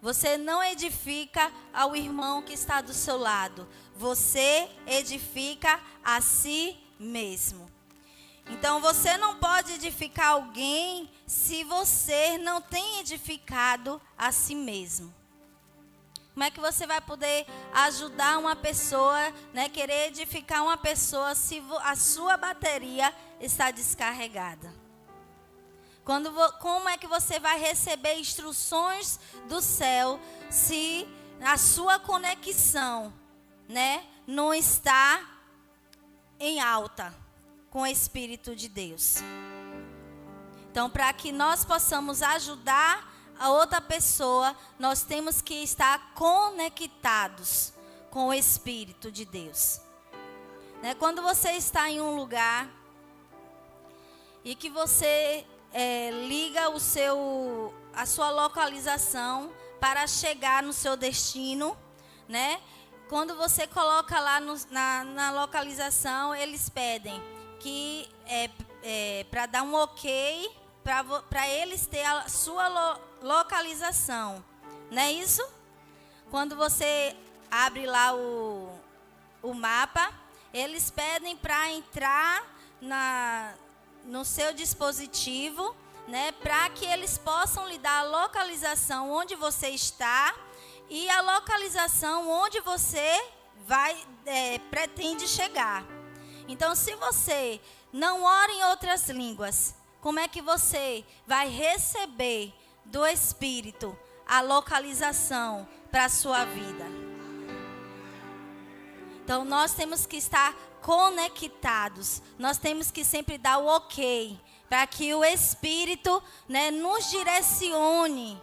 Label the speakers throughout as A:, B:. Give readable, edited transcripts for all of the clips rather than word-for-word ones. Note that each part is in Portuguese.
A: Você não edifica ao irmão que está do seu lado. Você edifica a si mesmo. Então você não pode edificar alguém se você não tem edificado a si mesmo. Como é que você vai poder ajudar uma pessoa, né, querer edificar uma pessoa se a sua bateria está descarregada? Como é que você vai receber instruções do céu se a sua conexão, né, não está em alta com o Espírito de Deus? Então, para que nós possamos ajudar a outra pessoa, nós temos que estar conectados com o Espírito de Deus. Né? Quando você está em um lugar e que você liga a sua localização para chegar no seu destino, né? Quando você coloca lá na localização, eles pedem que para dar um ok, para eles ter a sua localização, não é isso? Quando você abre lá o mapa, eles pedem para entrar no seu dispositivo, né, para que eles possam lhe dar a localização onde você está e a localização onde você pretende chegar. Então, se você não ora em outras línguas, como é que você vai receber do Espírito a localização para a sua vida? Então, nós temos que estar conectados. Nós temos que sempre dar o ok para que o Espírito, né, nos direcione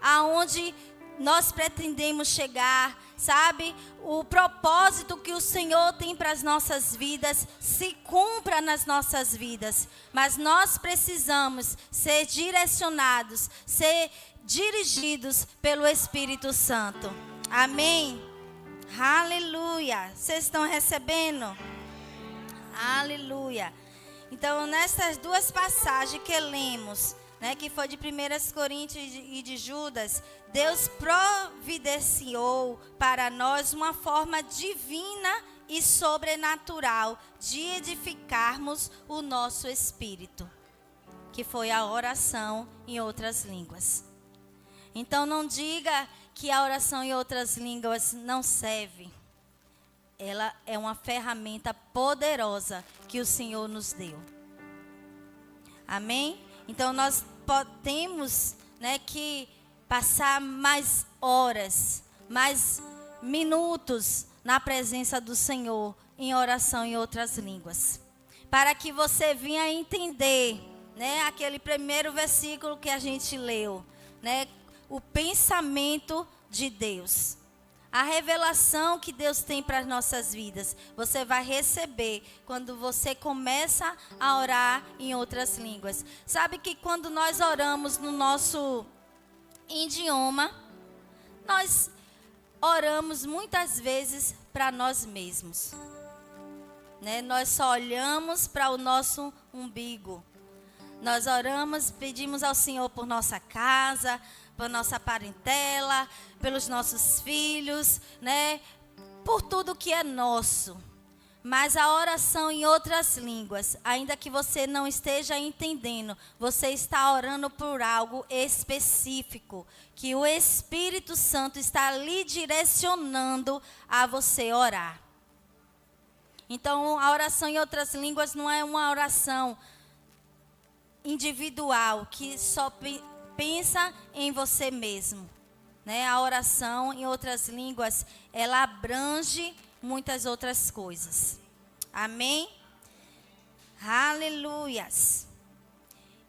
A: aonde nós pretendemos chegar, sabe? O propósito que o Senhor tem para as nossas vidas se cumpra nas nossas vidas. Mas nós precisamos ser direcionados, ser dirigidos pelo Espírito Santo. Amém? Aleluia. Vocês estão recebendo? Aleluia. Então, nessas duas passagens que lemos, né, que foi de 1 Coríntios e de Judas, Deus providenciou para nós uma forma divina e sobrenatural de edificarmos o nosso espírito, que foi a oração em outras línguas. Então, não diga que a oração em outras línguas não serve. Ela é uma ferramenta poderosa que o Senhor nos deu. Amém? Então, nós podemos, né, que passar mais horas, mais minutos na presença do Senhor em oração em outras línguas. Para que você venha entender, né, aquele primeiro versículo que a gente leu, né, o pensamento de Deus. A revelação que Deus tem para as nossas vidas, você vai receber quando você começa a orar em outras línguas. Sabe que quando nós oramos no nosso idioma, nós oramos muitas vezes para nós mesmos, né? Nós só olhamos para o nosso umbigo. Nós oramos, pedimos ao Senhor por nossa casa, por nossa parentela, pelos nossos filhos, né? Por tudo que é nosso. Mas a oração em outras línguas, ainda que você não esteja entendendo, você está orando por algo específico, que o Espírito Santo está lhe direcionando a você orar. Então, a oração em outras línguas não é uma oração individual, que só pensa em você mesmo, né? A oração em outras línguas, ela abrange muitas outras coisas. Amém? Aleluias.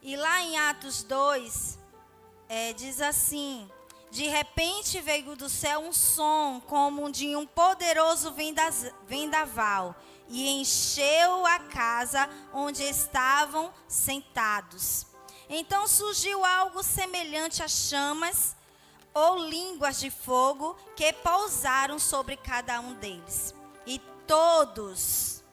A: E lá em Atos 2, diz assim: de repente veio do céu um som como de um poderoso vendaval e encheu a casa onde estavam sentados. Então surgiu algo semelhante a chamas ou línguas de fogo que pousaram sobre cada um deles. E todos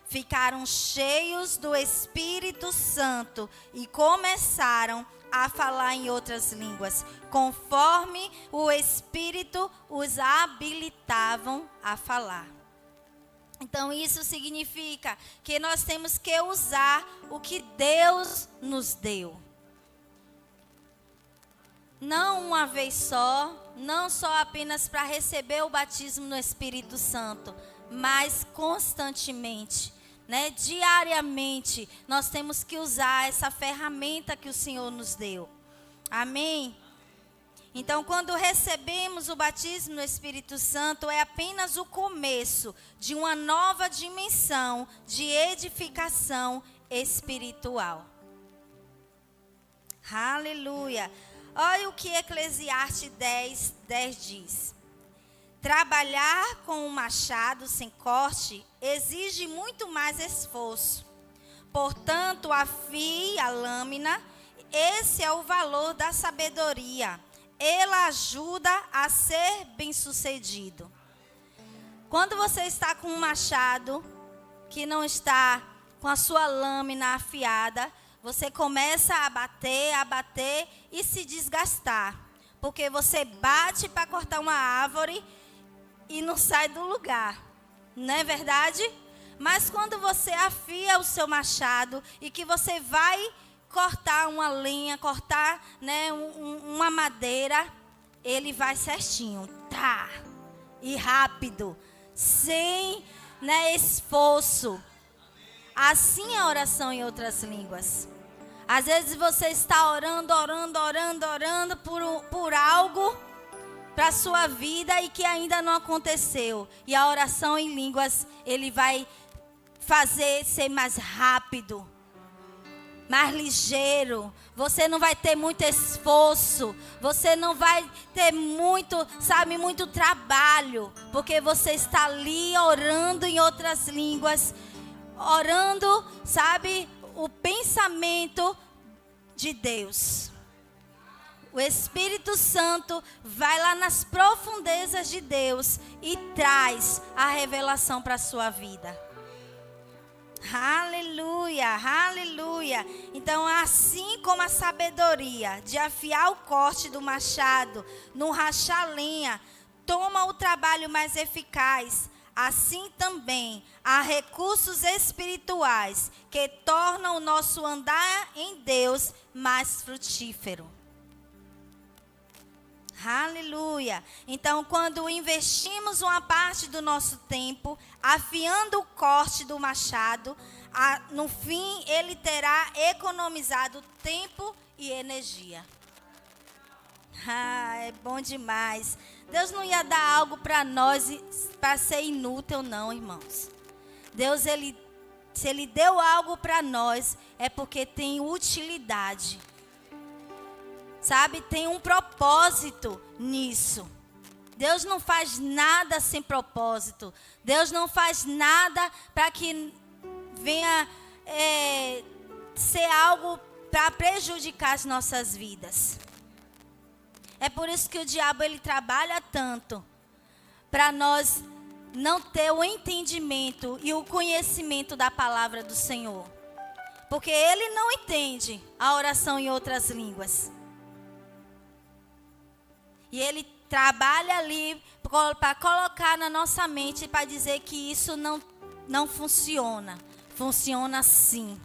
A: ficaram cheios do Espírito Santo e começaram a falar em outras línguas, conforme o Espírito os habilitavam a falar. Então isso significa que nós temos que usar o que Deus nos deu. Não uma vez só, não só apenas para receber o batismo no Espírito Santo, mas constantemente, né? Diariamente, nós temos que usar essa ferramenta que o Senhor nos deu. Amém? Então, quando recebemos o batismo no Espírito Santo, é apenas o começo de uma nova dimensão de edificação espiritual. Aleluia! Olha o que Eclesiastes 10 diz. Trabalhar com um machado sem corte exige muito mais esforço. Portanto, afie a lâmina. Esse é o valor da sabedoria. Ela ajuda a ser bem-sucedido. Quando você está com um machado que não está com a sua lâmina afiada, você começa a bater e se desgastar. Porque você bate para cortar uma árvore e não sai do lugar. Não é verdade? Mas quando você afia o seu machado e que você vai cortar uma lenha, cortar, né, uma madeira, ele vai certinho, tá? E rápido, sem, né, esforço. Assim é a oração em outras línguas. Às vezes você está orando por algo para a sua vida e que ainda não aconteceu. E a oração em línguas, ele vai fazer ser mais rápido, mais ligeiro. Você não vai ter muito esforço. Você não vai ter muito trabalho. Porque você está ali orando em outras línguas. Orando, o pensamento de Deus. O Espírito Santo vai lá nas profundezas de Deus e traz a revelação para a sua vida. Aleluia, aleluia. Então, assim como a sabedoria de afiar o corte do machado, no rachar lenha, toma o trabalho mais eficaz, assim também há recursos espirituais que tornam o nosso andar em Deus mais frutífero. Aleluia. Então, quando investimos uma parte do nosso tempo afiando o corte do machado, no fim ele terá economizado tempo e energia. É bom demais. Deus não ia dar algo para nós para ser inútil, não, irmãos. Deus, se Ele deu algo para nós, é porque tem utilidade. Tem um propósito nisso. Deus não faz nada sem propósito. Deus não faz nada para que venha ser algo para prejudicar as nossas vidas. É por isso que o diabo ele trabalha tanto para nós não ter o entendimento e o conhecimento da palavra do Senhor. Porque ele não entende a oração em outras línguas. E ele trabalha ali para colocar na nossa mente, para dizer que isso não funciona. Funciona sim.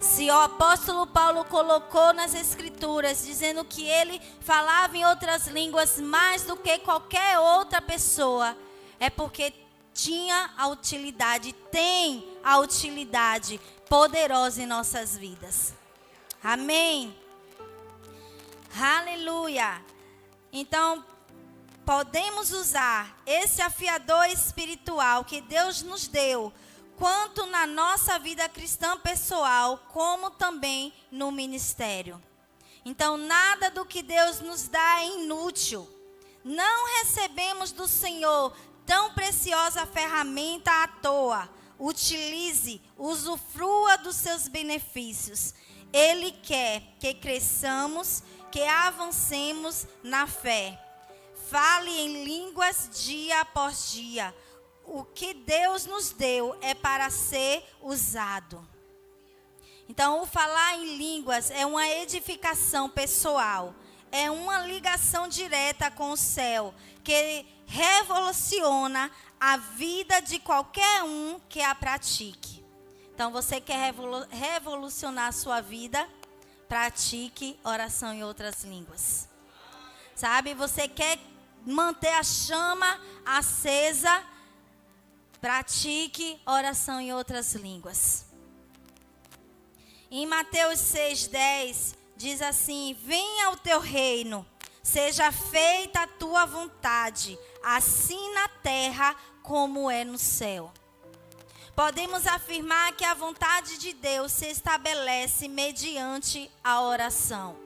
A: Se o apóstolo Paulo colocou nas escrituras, dizendo que ele falava em outras línguas mais do que qualquer outra pessoa, é porque tinha a utilidade, tem a utilidade poderosa em nossas vidas. Amém? Aleluia! Então, podemos usar esse afiador espiritual que Deus nos deu, quanto na nossa vida cristã pessoal, como também no ministério. Então, nada do que Deus nos dá é inútil. Não recebemos do Senhor tão preciosa ferramenta à toa. Utilize, usufrua dos seus benefícios. Ele quer que cresçamos, que avancemos na fé. Fale em línguas dia após dia. O que Deus nos deu é para ser usado. Então, o falar em línguas é uma edificação pessoal, é uma ligação direta com o céu, que revoluciona a vida de qualquer um que a pratique. Então, você quer revolucionar a sua vida? Pratique oração em outras línguas. Sabe, você quer manter a chama acesa? Pratique oração em outras línguas. Em Mateus 6,10 diz assim: venha o teu reino, seja feita a tua vontade, assim na terra como é no céu. Podemos afirmar que a vontade de Deus se estabelece mediante a oração.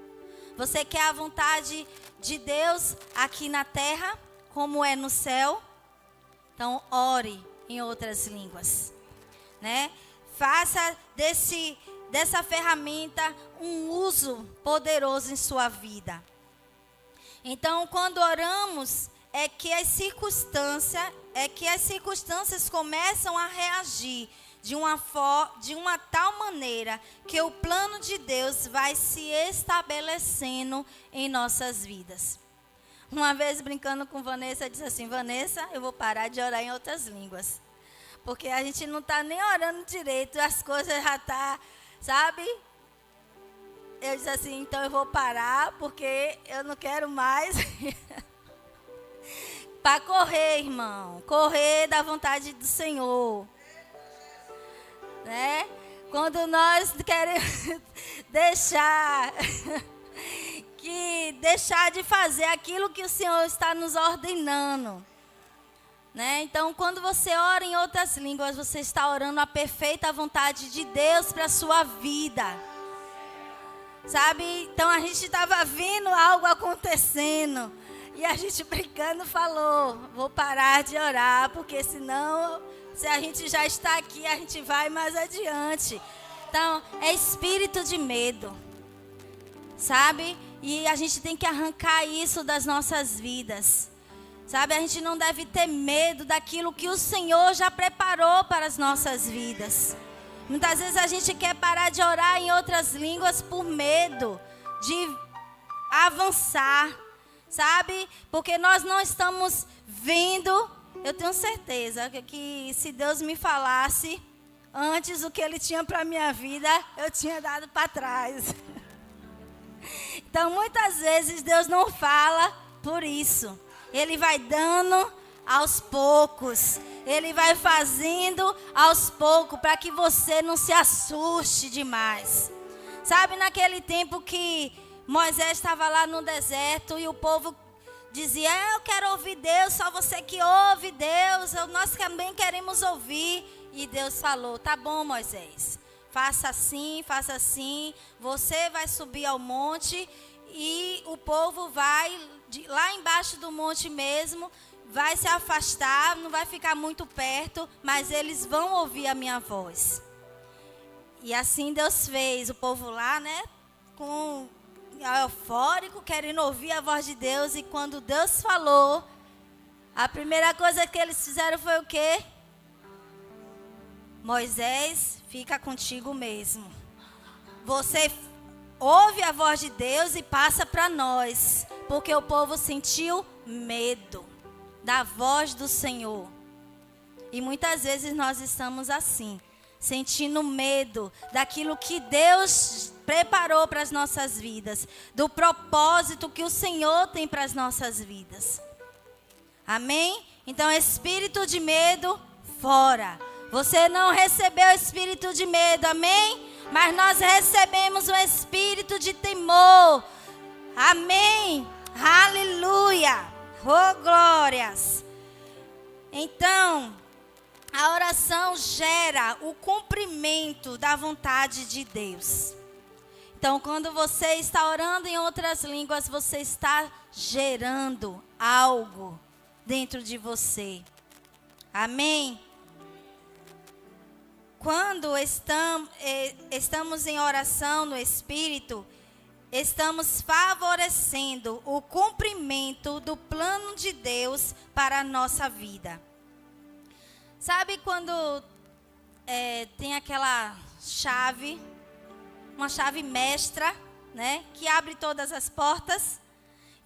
A: Você quer a vontade de Deus aqui na terra, como é no céu? Então, ore em outras línguas, né? Faça dessa ferramenta um uso poderoso em sua vida. Então, quando oramos, é que as circunstâncias começam a reagir de uma tal maneira que o plano de Deus vai se estabelecendo em nossas vidas. Uma vez, brincando com Vanessa, eu disse assim: Vanessa, eu vou parar de orar em outras línguas, porque a gente não está nem orando direito, as coisas já estão, sabe? Eu disse assim: então eu vou parar, porque eu não quero mais... Para correr, irmão, correr da vontade do Senhor, né? Quando nós queremos deixar de fazer aquilo que o Senhor está nos ordenando, né? Então, quando você ora em outras línguas, você está orando a perfeita vontade de Deus para a sua vida, sabe? Então, a gente estava vendo algo acontecendo. E a gente brincando falou: vou parar de orar, porque senão, se a gente já está aqui, a gente vai mais adiante. Então, é espírito de medo, sabe? E a gente tem que arrancar isso das nossas vidas, sabe? A gente não deve ter medo daquilo que o Senhor já preparou para as nossas vidas. Muitas vezes a gente quer parar de orar em outras línguas por medo de avançar, sabe? Porque nós não estamos vendo. Eu tenho certeza que se Deus me falasse antes o que Ele tinha para a minha vida, eu tinha dado para trás. Então, muitas vezes Deus não fala por isso. Ele vai dando aos poucos. Ele vai fazendo aos poucos, para que você não se assuste demais. Sabe, naquele tempo que Moisés estava lá no deserto e o povo dizia: eu quero ouvir Deus, só você que ouve Deus, nós também queremos ouvir. E Deus falou: tá bom, Moisés, faça assim, você vai subir ao monte e o povo vai, lá embaixo do monte mesmo, vai se afastar, não vai ficar muito perto, mas eles vão ouvir a minha voz. E assim Deus fez, o povo lá, né, com eufórico, querendo ouvir a voz de Deus. E quando Deus falou, a primeira coisa que eles fizeram foi o quê? Moisés, fica contigo mesmo. Você ouve a voz de Deus e passa para nós, porque o povo sentiu medo da voz do Senhor. E muitas vezes nós estamos assim, sentindo medo daquilo que Deus preparou para as nossas vidas, do propósito que o Senhor tem para as nossas vidas. Amém? Então, espírito de medo, fora. Você não recebeu espírito de medo, amém? Mas nós recebemos um espírito de temor. Amém? Aleluia! Oh, glórias! Então, a oração gera o cumprimento da vontade de Deus. Então, quando você está orando em outras línguas, você está gerando algo dentro de você. Amém? Quando estamos em oração no Espírito, estamos favorecendo o cumprimento do plano de Deus para a nossa vida. Sabe quando tem aquela chave uma chave mestra, né, que abre todas as portas.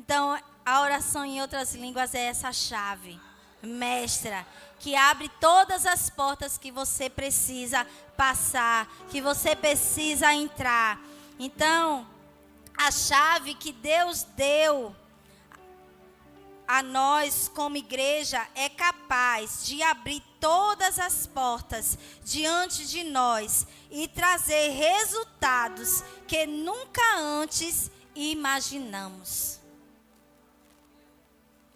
A: Então, a oração em outras línguas é essa chave mestra que abre todas as portas que você precisa passar, que você precisa entrar. Então, a chave que Deus deu a nós como igreja é capaz de abrir todas as portas diante de nós e trazer resultados que nunca antes imaginamos.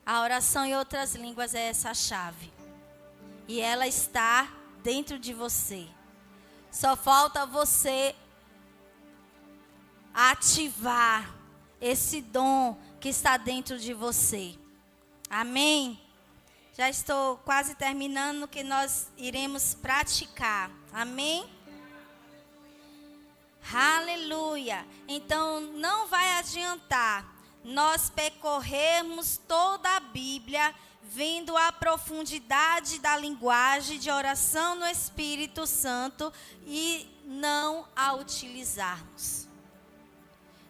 A: A oração em outras línguas é essa chave. E ela está dentro de você. Só falta você ativar esse dom que está dentro de você. Amém? Já estou quase terminando, que nós iremos praticar. Amém? Aleluia. Então, não vai adiantar nós percorrermos toda a Bíblia, vendo a profundidade da linguagem de oração no Espírito Santo e não a utilizarmos.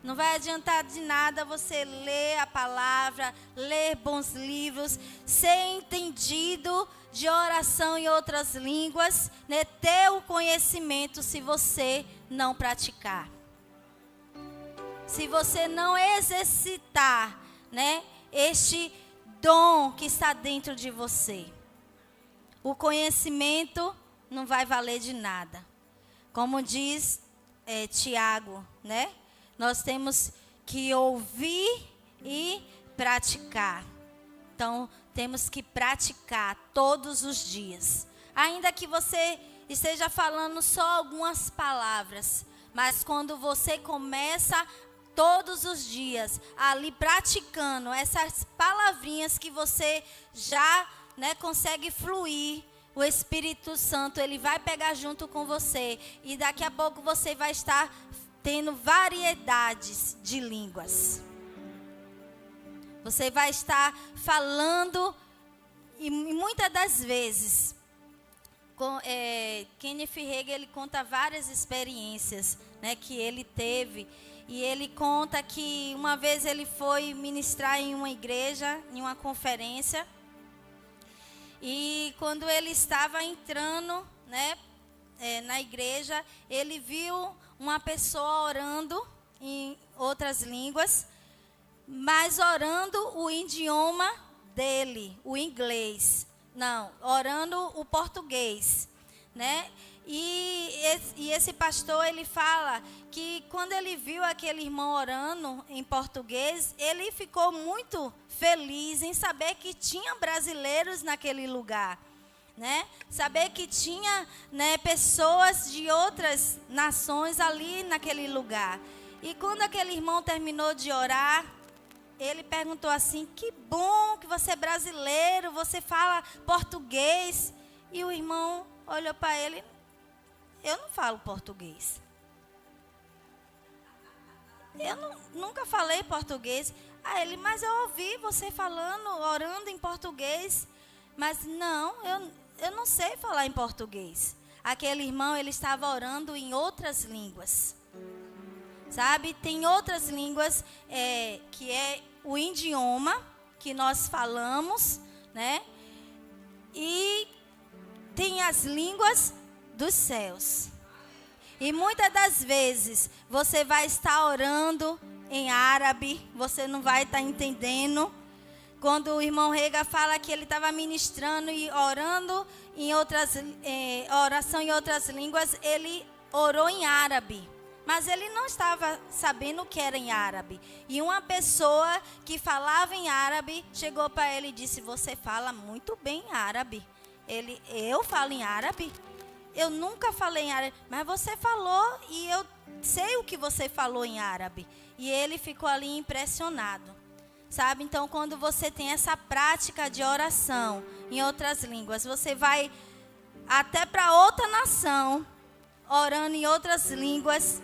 A: Não vai adiantar de nada você ler a palavra, ler bons livros, ser entendido de oração em outras línguas, né, ter o conhecimento se você não praticar. Se você não exercitar, né, este dom que está dentro de você. O conhecimento não vai valer de nada. Como diz Tiago, né? Nós temos que ouvir e praticar. Então, temos que praticar todos os dias. Ainda que você esteja falando só algumas palavras, mas quando você começa todos os dias ali praticando essas palavrinhas que você já, né, consegue fluir, o Espírito Santo, ele vai pegar junto com você e daqui a pouco você vai estar tendo variedades de línguas. Você vai estar falando e muitas das vezes Kenneth Hagin, ele conta várias experiências, né, que ele teve. E ele conta que uma vez ele foi ministrar em uma igreja, em uma conferência. E quando ele estava entrando, né, na igreja, ele viu uma pessoa orando em outras línguas, mas orando o idioma dele, o inglês. Não, orando o português, né? E esse pastor, ele fala que quando ele viu aquele irmão orando em português, ele ficou muito feliz em saber que tinha brasileiros naquele lugar, né? Saber que tinha, né, pessoas de outras nações ali naquele lugar. E quando aquele irmão terminou de orar, ele perguntou assim: que bom que você é brasileiro, você fala português. E o irmão olhou para ele: eu não falo português. Eu nunca falei português. Aí ele: mas eu ouvi você falando, orando em português. Mas não, eu não sei falar em português. Aquele irmão, ele estava orando em outras línguas. Sabe, tem outras línguas que é o idioma que nós falamos, né? E tem as línguas dos céus. E muitas das vezes você vai estar orando em árabe, você não vai estar entendendo. Quando o irmão Rega fala que ele estava ministrando e orando em oração em outras línguas, ele orou em árabe. Mas ele não estava sabendo o que era em árabe. E uma pessoa que falava em árabe chegou para ele e disse: você fala muito bem árabe. Ele: eu falo em árabe? Eu nunca falei em árabe. Mas você falou e eu sei o que você falou em árabe. E ele ficou ali impressionado. Sabe? Então, quando você tem essa prática de oração em outras línguas, você vai até para outra nação, orando em outras línguas,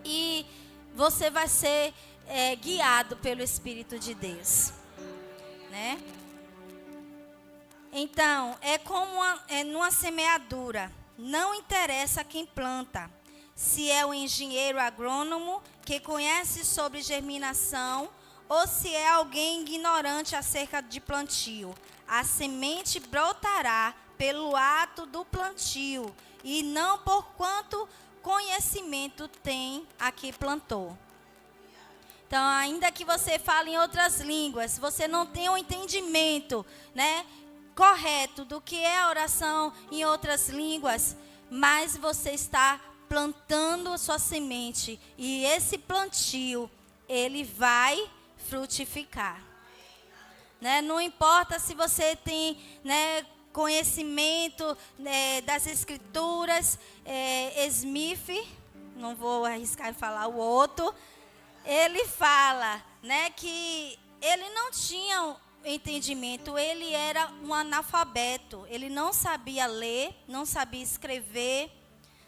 A: e você vai ser guiado pelo Espírito de Deus, né? Então, é como numa semeadura. Não interessa quem planta, se é um engenheiro agrônomo que conhece sobre germinação, ou se é alguém ignorante acerca de plantio. A semente brotará pelo ato do plantio, e não por quanto conhecimento tem a que plantou. Então, ainda que você fale em outras línguas, você não tem um entendimento, né, correto do que é a oração em outras línguas, mas você está plantando a sua semente, e esse plantio, ele vai frutificar. Né? Não importa se você tem, né, conhecimento, das escrituras, Smith, não vou arriscar em falar o outro, ele fala, né, que ele não tinha entendimento, ele era um analfabeto, ele não sabia ler, não sabia escrever,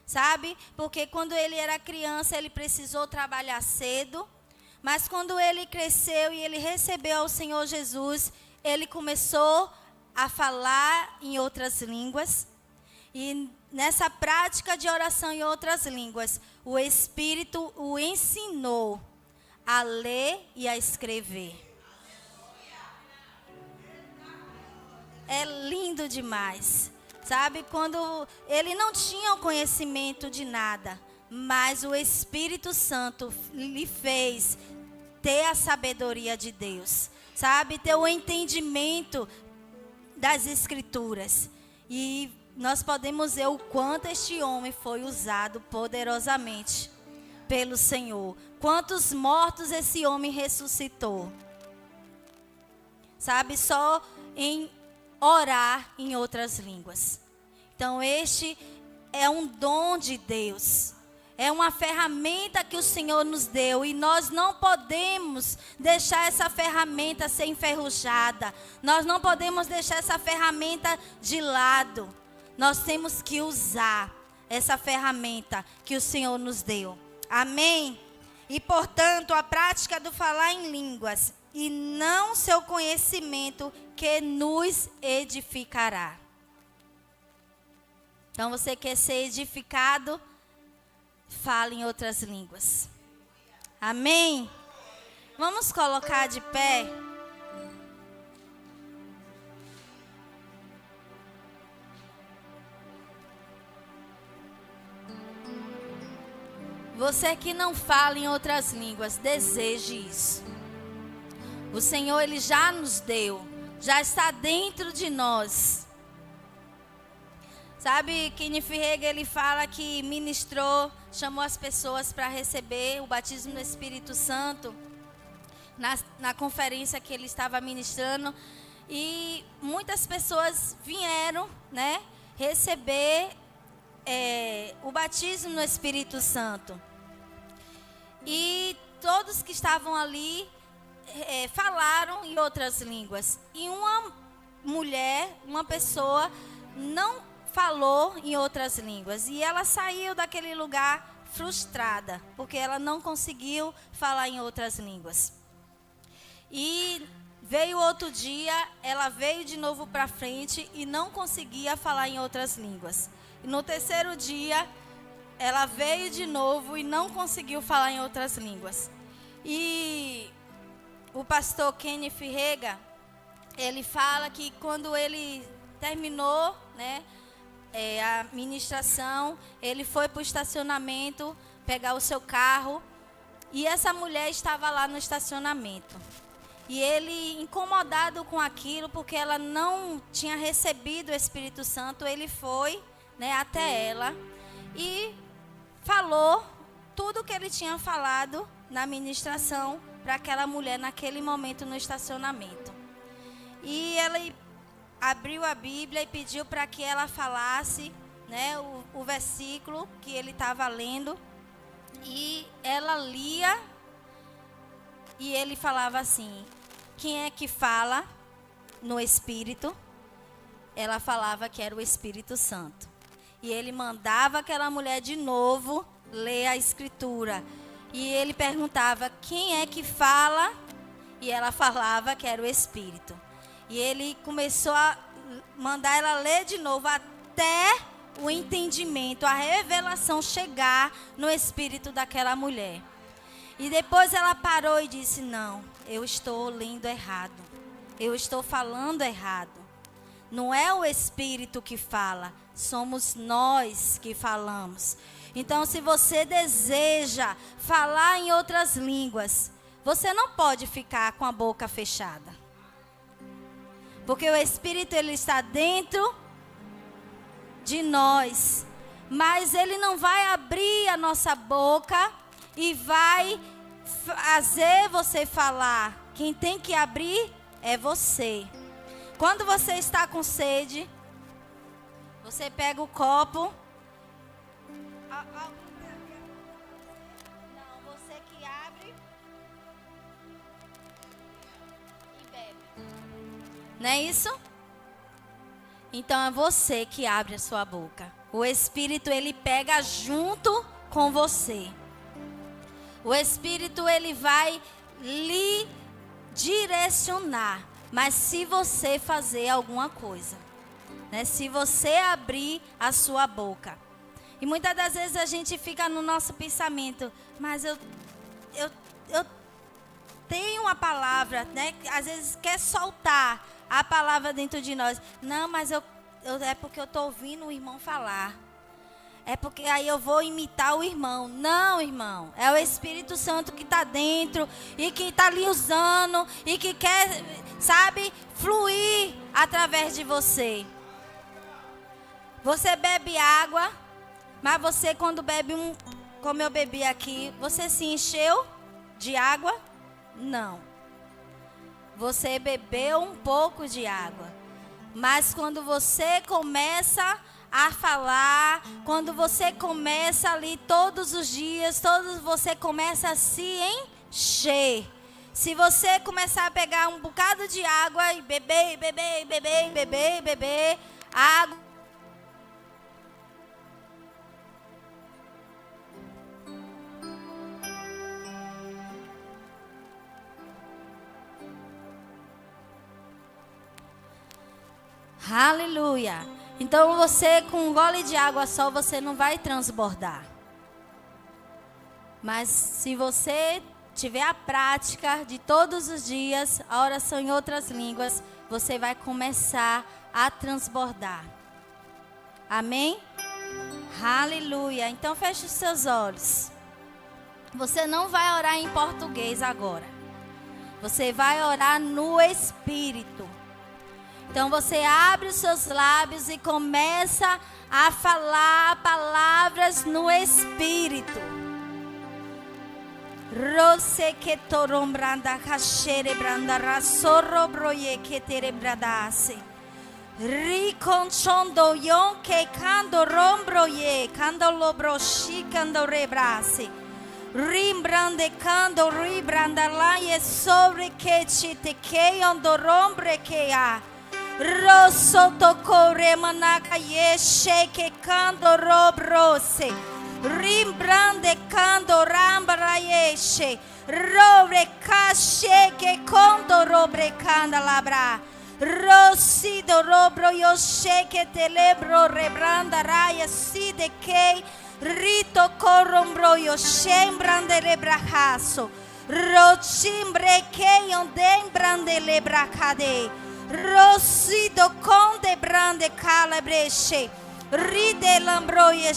A: sabe? Porque quando ele era criança, ele precisou trabalhar cedo, mas quando ele cresceu e ele recebeu ao Senhor Jesus, ele começou a falar em outras línguas. E nessa prática de oração em outras línguas, o Espírito o ensinou a ler e a escrever. É lindo demais. Sabe, quando ele não tinha o conhecimento de nada, mas o Espírito Santo lhe fez ter a sabedoria de Deus, sabe, ter o entendimento das Escrituras. E nós podemos ver o quanto este homem foi usado poderosamente pelo Senhor. Quantos mortos esse homem ressuscitou. Sabe, só em orar em outras línguas. Então, este é um dom de Deus. É uma ferramenta que o Senhor nos deu. E nós não podemos deixar essa ferramenta ser enferrujada. Nós não podemos deixar essa ferramenta de lado. Nós temos que usar essa ferramenta que o Senhor nos deu. Amém? E, portanto, a prática do falar em línguas e não seu conhecimento que nos edificará. Então, você quer ser edificado? Fale em outras línguas. Amém? Vamos colocar de pé. Você que não fala em outras línguas, deseje isso. O Senhor, Ele já nos deu, já está dentro de nós. Sabe, Kenneth Hagin, ele fala que ministrou, chamou as pessoas para receber o batismo no Espírito Santo, na conferência que ele estava ministrando. E muitas pessoas vieram, né, receber o batismo no Espírito Santo. E todos que estavam ali falaram em outras línguas. E uma mulher, uma pessoa, não falou em outras línguas. E ela saiu daquele lugar frustrada, porque ela não conseguiu falar em outras línguas. E veio outro dia, ela veio de novo para frente e não conseguia falar em outras línguas. E no terceiro dia, ela veio de novo e não conseguiu falar em outras línguas. E o pastor Kenneth Hagin, ele fala que quando ele terminou, né, a ministração, ele foi para o estacionamento pegar o seu carro e essa mulher estava lá no estacionamento. E ele, incomodado com aquilo, porque ela não tinha recebido o Espírito Santo, ele foi, né, até ela e falou tudo o que ele tinha falado na ministração para aquela mulher naquele momento no estacionamento. E ele abriu a Bíblia e pediu para que ela falasse, né, o versículo que ele estava lendo. E ela lia e ele falava assim: quem é que fala no Espírito? Ela falava que era o Espírito Santo. E ele mandava aquela mulher de novo ler a Escritura. E ele perguntava: quem é que fala? E ela falava que era o Espírito. E ele começou a mandar ela ler de novo até o entendimento, a revelação chegar no espírito daquela mulher. E depois ela parou e disse: não, eu estou lendo errado. Eu estou falando errado. Não é o espírito que fala, somos nós que falamos. Então, se você deseja falar em outras línguas, você não pode ficar com a boca fechada. Porque o Espírito, ele está dentro de nós. Mas ele não vai abrir a nossa boca e vai fazer você falar. Quem tem que abrir é você. Quando você está com sede, você pega o copo. Não, você que abre e bebe. Não é isso? Então é você que abre a sua boca. O Espírito, ele pega junto com você. O Espírito, ele vai lhe direcionar. Mas se você fazer alguma coisa, né? Se você abrir a sua boca. E muitas das vezes a gente fica no nosso pensamento, mas eu tenho uma palavra, né? Às vezes quer soltar a palavra dentro de nós. Não, mas é porque eu estou ouvindo o irmão falar. É porque aí eu vou imitar o irmão. Não, irmão. É o Espírito Santo que está dentro e que está lhe usando e que quer, sabe, fluir através de você. Você bebe água, mas você quando bebe como eu bebi aqui, você se encheu de água? Não. Você bebeu um pouco de água. Mas quando você começa a falar, quando você começa ali todos os dias, você começa a se encher. Se você começar a pegar um bocado de água e beber água, aleluia. Então você com um gole de água só, você não vai transbordar. Mas se você tiver a prática de todos os dias, a oração em outras línguas, você vai começar a transbordar. Amém? Aleluia. Então feche os seus olhos. Você não vai orar em português agora. Você vai orar no Espírito. Então você abre os seus lábios e começa a falar palavras no Espírito. Rose que torombranda cachere branda rasorro broye que terebradase. Riconchondo yon que cando rombroye cando lobroshi cando rebrase. Rimbrande cando ribranda laie sobre que chite que ondo rombre que ha. Rosso tocore manaka yeshe que cando robrose. Rimbrande cando rambra yeshe. Robre cache que condo robre canda labra. Rossido robro yoshe que telebro rebranda raya si de que. Rito corrombro yoshe brande lebrahaso. Rochimbre que ondem brande lebracade. Rossido conde brande calabreche. Ride lambroie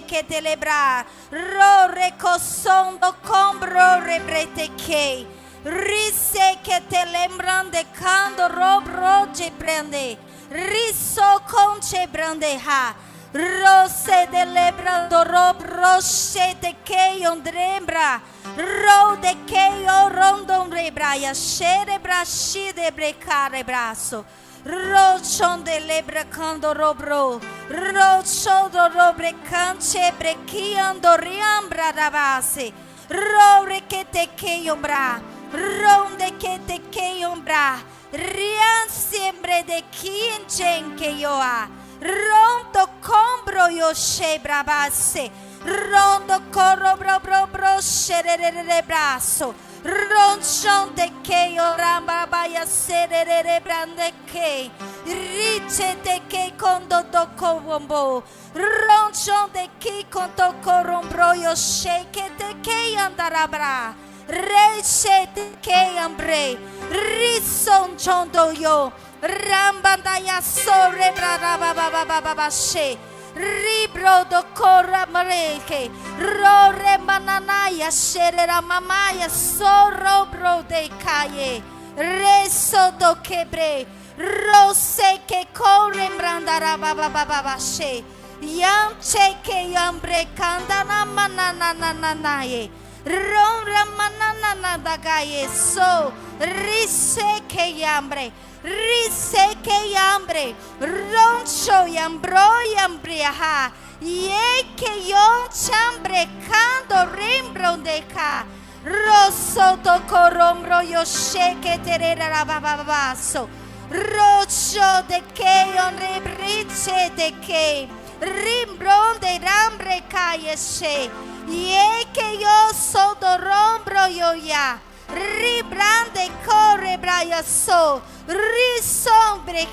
A: che telebra. Ro recosondo combro rebrete che. Rise che te lembrande cando robroge prende. Riso conce brande ha. Rose de lebrando robroche che ondrembra. Rode che o rondon rebraia. Cerebra shide brecare braço. Rochon de lebrecando robro. Rocho do robrecante brequiando riambra da base. Rore que te que ombra. Ronde que te que ombra. Rian sempre de quinchen que yo ha. Rondo combro yo shebra base. Rondo corro bro xerere braço. Ronchon de que o ramba baia serere brande que riche de que condo do corombo ronchon de que condo corombro yo shake de que andarabra reiche de que ambre rison chondo yo rambandaya sobre brabababababa she Ribro do corra mareke, rore mananaya, sherera mamaya, sorro bro de calle, reso do quebre, rose que corre brandara babababashe, yamche que yambre candana manananaye, ronra mananana gaye, so, rise que yambre. Rise que hambre, roncho yambro yambriaha, ye que yon chambre cando rimbro de ca, rosso do corombro yo sheke terera bababaso, rocho de que yon rebriche de que, rimbro de rambre caye she, ye que yo so do rombro yo ya. Ribrande corre braya so risombre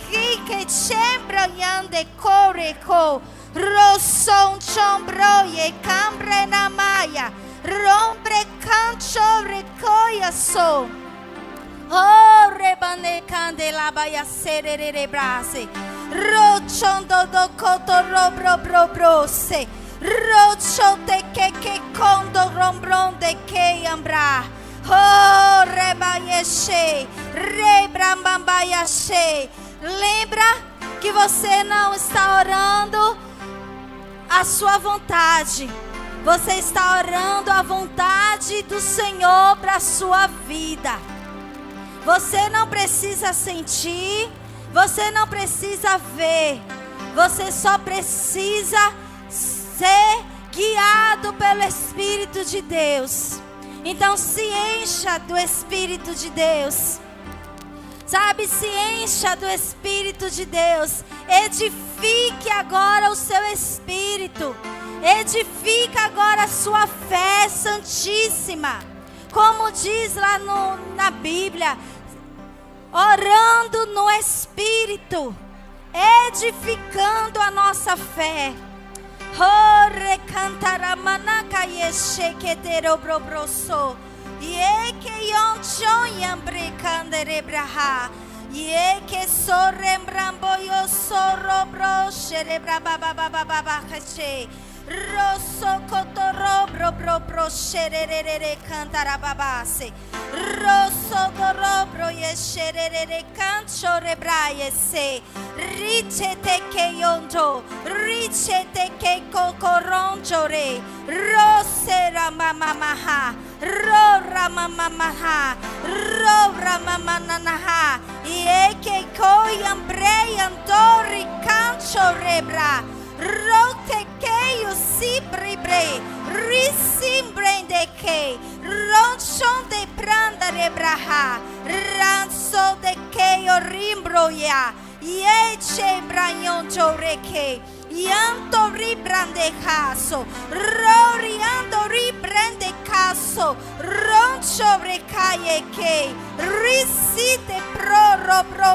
A: que chembra yande corre co roson chombro ye cambre na maya rombre cancho recoya so oh rebane candela baya serere brase rochondo do coto robro bro brose rocho te que condo rombron de que ambra oh, rebaieche, rebrambambaiache. Lembra que você não está orando a sua vontade. Você está orando a vontade do Senhor para a sua vida. Você não precisa sentir, você não precisa ver. Você só precisa ser guiado pelo Espírito de Deus. Então se encha do Espírito de Deus. Sabe, se encha do Espírito de Deus. Edifique agora o seu espírito. Edifique agora a sua fé santíssima. Como diz lá na Bíblia, orando no Espírito, edificando a nossa fé. Oh, recantara manaka yeshe que tero brobroso. Ye que yon chon yambre kandere braha. Ye que sorrembrambo yo sorrobro sherebra bababababa kache. Rosso cotoro bro sherere cantara babase. Rosso dorobro yesherere cancho rebraye se. Riche te que yonjo, riche te que cocoronjo re. Rose ramamamaha, ro ramamamaha, ro ramamananaha. Ye que coyambre andori cancho rebra. Rote que yo sibribre, risimbre de que, ronchon de pranda rebraha, ranso de que yo rimbro ya, yeche brañon choreke, yanto ribrande caso, roriando ribrande caso, roncho recaye que, risite pro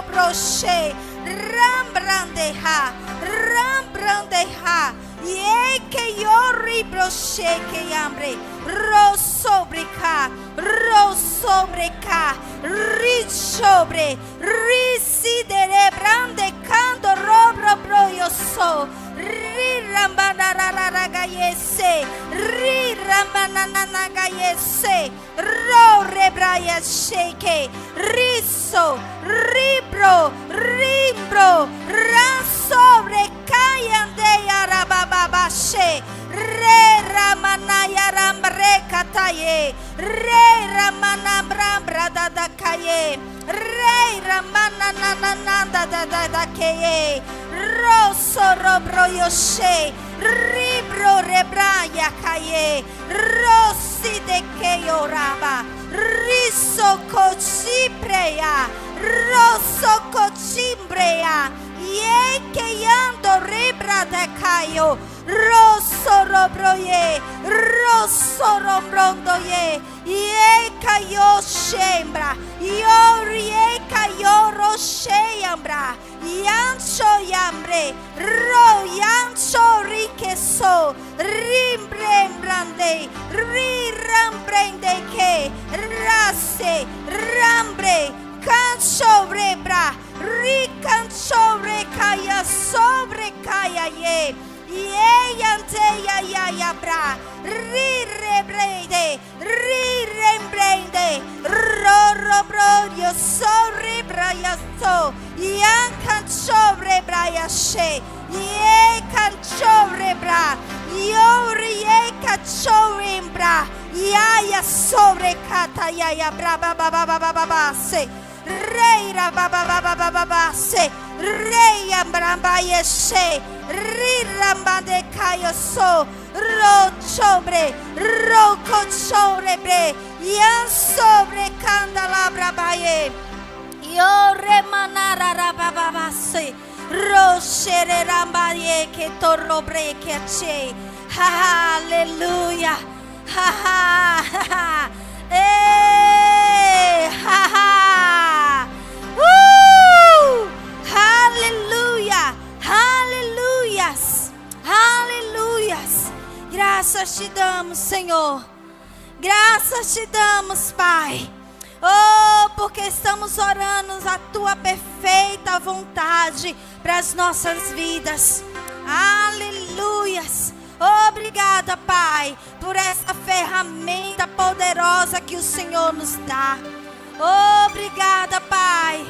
A: broche, rambrandeja, rambrandeja, ye que yo ribroche que hambre, rosobreca, richobre, risidere brande cando robro yo so, rirambanaragayese, rirambananagayese, ro rebraya sheke, riso, ribro, rasobre cayande yarababashe, re ramanaya rambre kataye, re ramanambra dadakaye, re ramanananda dadakaye, roso robro yoshe, ribro rebraya kaye, rosi de que oraba, riso cochibrea, roso cochimbrea, ye que yando ribra de cayo, roso robroye, roso rombrondoye, ye cayo shembra, yo rie cayo sheyambra, yancho yambre, ro yancho riqueso, rimbrembrande, rirambrende que, rase, rambre, cancho rebra, ricancho recaya, sobre caya ye, ye ante ya ya ya bra, rirebrende, rirembrende, ro bro yo sobre braya so, yan cancho rebraya she, ye cancho rebra, yo rie cancho rembra, ya sobre kata ya bra ba ba ba ba ba ba ba se, reira ba ba ba ba ba ba ba se, reia bramba ye she, riramba de kayo so, ro sobre, ro con sobre bre, yan sobre candelabra baye, yo remanara rababa se, ro shere ramba ye que torro bre que che, hallelujah, ha ha ha, eh, ha ha, hallelujah, hallelujahs, hallelujahs. Graças te damos, Senhor. Graças te damos, Pai. Oh, porque estamos orando a tua perfeita vontade para as nossas vidas. Aleluias. Obrigada, Pai, por essa ferramenta poderosa que o Senhor nos dá. Obrigada, Pai.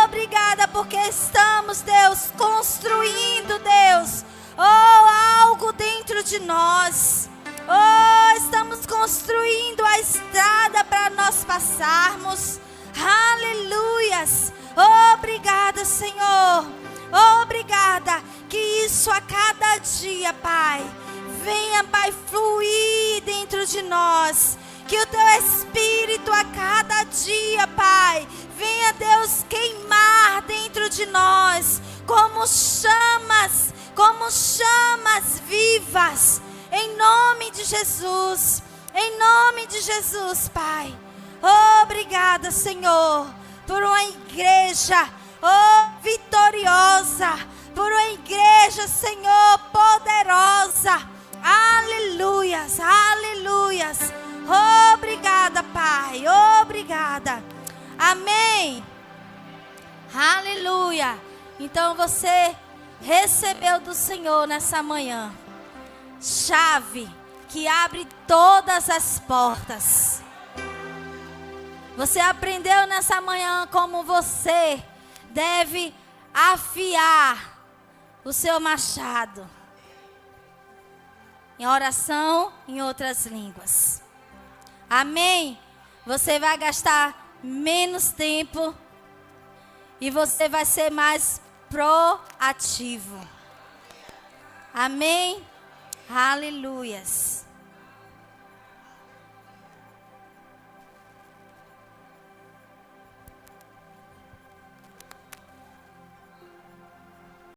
A: Obrigada porque estamos, Deus, construindo, Deus, algo dentro de nós. Estamos construindo a estrada para nós passarmos. Aleluias. Obrigada, Senhor. Obrigada que isso a cada dia, Pai, venha, Pai, fluir dentro de nós. Que o teu Espírito a cada dia, Pai, venha, Deus, queimar dentro de nós como chamas vivas. Em nome de Jesus, Pai. Obrigada, Senhor, por uma igreja, vitoriosa, por uma igreja, Senhor, poderosa. Aleluias, aleluias. Obrigada, Pai, obrigada. Amém. Aleluia. Então você recebeu do Senhor nessa manhã chave que abre todas as portas. Você aprendeu nessa manhã como você deve afiar o seu machado em oração em outras línguas. Amém? Você vai gastar menos tempo e você vai ser mais proativo. Amém? Aleluias.